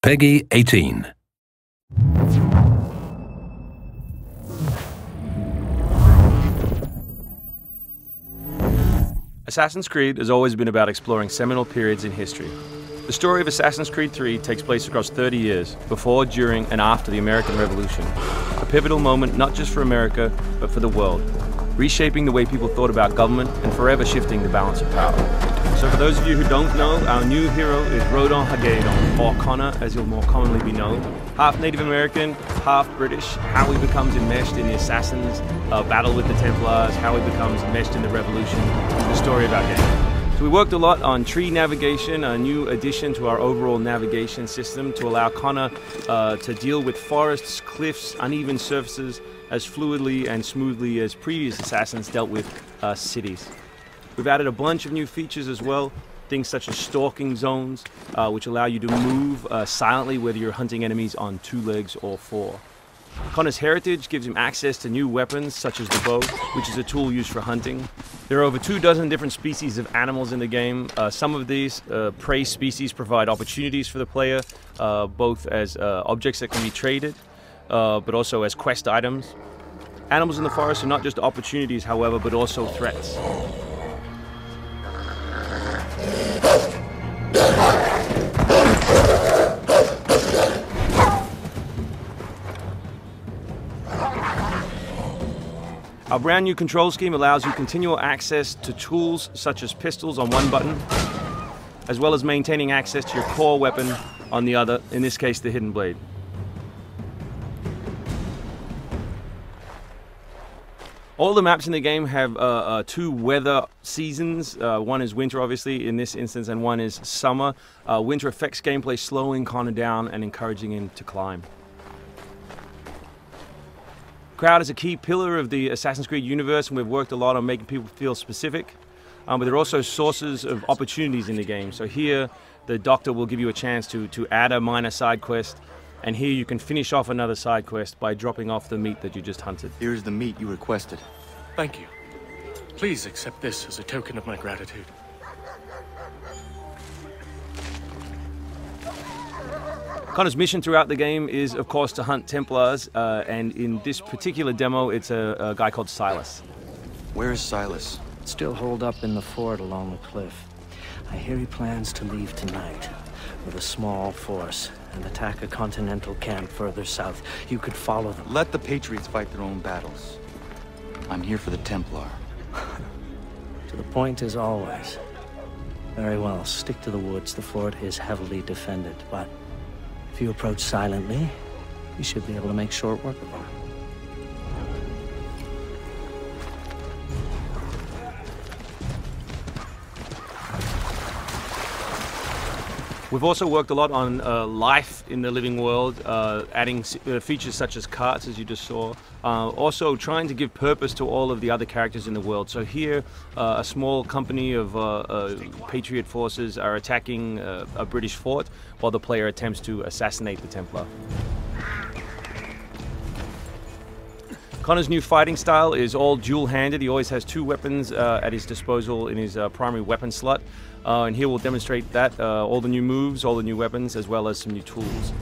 Peggy 18. Assassin's Creed has always been about exploring seminal periods in history. The story of Assassin's Creed 3 takes place across 30 years, before, during, and after the American Revolution. A pivotal moment not just for America, but for the world, reshaping the way people thought about government and forever shifting the balance of power. So for those of you who don't know, our new hero is Rodon Hagedon, or Connor as he'll more commonly be known. Half Native American, half British, how he becomes enmeshed in the Assassins' battle with the Templars, how he becomes enmeshed in the Revolution, is the story of our game. So we worked a lot on tree navigation, a new addition to our overall navigation system to allow Connor to deal with forests, cliffs, uneven surfaces as fluidly and smoothly as previous Assassins dealt with cities. We've added a bunch of new features as well, things such as stalking zones, which allow you to move silently whether you're hunting enemies on 2 legs or 4. Connor's heritage gives him access to new weapons such as the bow, which is a tool used for hunting. There are over 24 different species of animals in the game. Some of these prey species provide opportunities for the player, both as objects that can be traded, but also as quest items. Animals in the forest are not just opportunities, however, but also threats. Our brand new control scheme allows you continual access to tools such as pistols on one button, as well as maintaining access to your core weapon on the other, in this case the hidden blade. All the maps in the game have 2 weather seasons. One is winter, obviously, in this instance, and one is summer. Winter affects gameplay, slowing Connor down and encouraging him to climb. Crowd is a key pillar of the Assassin's Creed universe, and we've worked a lot on making people feel specific. But there are also sources of opportunities in the game. So here, the doctor will give you a chance to add a minor side quest, and here you can finish off another side quest by dropping off the meat that you just hunted. Here's the meat you requested. Thank you. Please accept this as a token of my gratitude. Connor's mission throughout the game is, of course, to hunt Templars, and in this particular demo, it's a guy called Silas. Where is Silas? Still holed up in the fort along the cliff. I hear he plans to leave tonight with a small force and attack a continental camp further south. You could follow them. Let the Patriots fight their own battles. I'm here for the Templar. To the point as always. Very well, stick to the woods. The fort is heavily defended, but if you approach silently, you should be able to make short work of them. We've also worked a lot on life in the living world, adding features such as carts, as you just saw. Also trying to give purpose to all of the other characters in the world. So here, a small company of Patriot forces are attacking a British fort, while the player attempts to assassinate the Templar. Connor's new fighting style is all dual-handed. He always has 2 weapons at his disposal in his primary weapon slot. And here we'll demonstrate that, all the new moves, all the new weapons, as well as some new tools.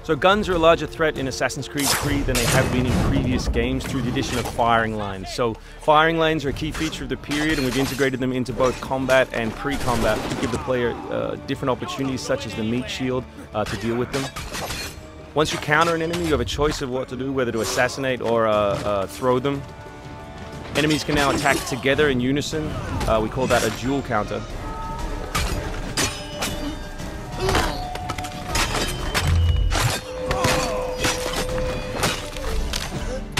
So guns are a larger threat in Assassin's Creed 3 than they have been in previous games through the addition of firing lines. So firing lines are a key feature of the period, and we've integrated them into both combat and pre-combat to give the player different opportunities, such as the meat shield, to deal with them. Once you counter an enemy, you have a choice of what to do, whether to assassinate or throw them. Enemies can now attack together in unison. We call that a dual counter.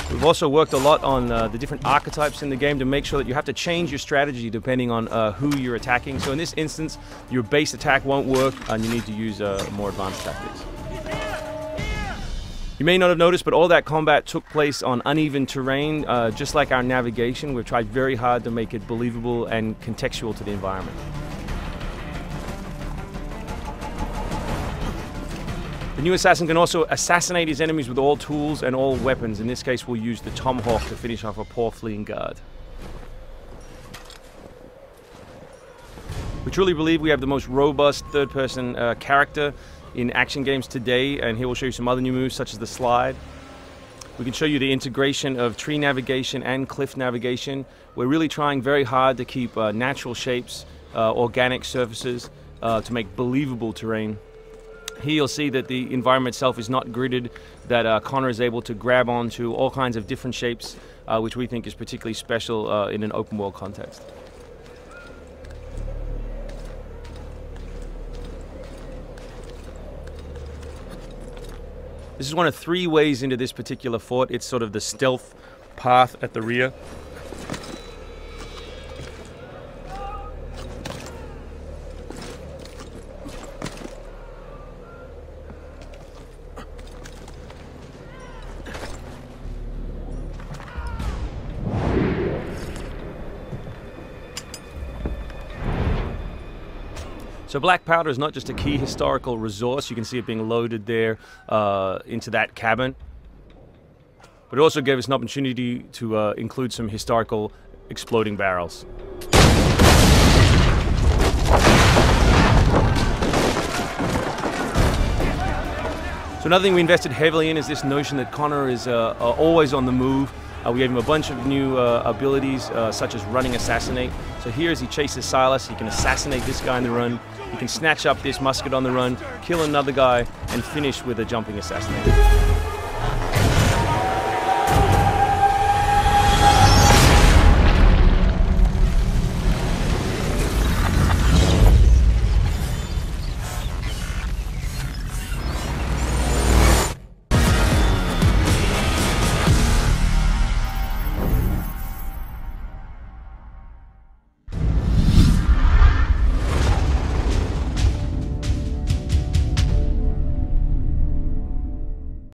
We've also worked a lot on the different archetypes in the game to make sure that you have to change your strategy depending on who you're attacking. So in this instance, your base attack won't work and you need to use more advanced tactics. You may not have noticed, but all that combat took place on uneven terrain. Just like our navigation, we've tried very hard to make it believable and contextual to the environment. The new assassin can also assassinate his enemies with all tools and all weapons. In this case, we'll use the tomahawk to finish off a poor fleeing guard. We truly believe we have the most robust third-person character in action games today, and here we'll show you some other new moves such as the slide. We can show you the integration of tree navigation and cliff navigation. We're really trying very hard to keep natural shapes, organic surfaces, to make believable terrain. Here you'll see that the environment itself is not gridded, that Connor is able to grab onto all kinds of different shapes, which we think is particularly special in an open world context. This is one of 3 ways into this particular fort. It's sort of the stealth path at the rear. So black powder is not just a key historical resource. You can see it being loaded there into that cabin. But it also gave us an opportunity to include some historical exploding barrels. So another thing we invested heavily in is this notion that Connor is always on the move. We gave him a bunch of new abilities, such as running Assassinate. So here as he chases Silas, he can assassinate this guy on the run, he can snatch up this musket on the run, kill another guy, and finish with a jumping Assassinate.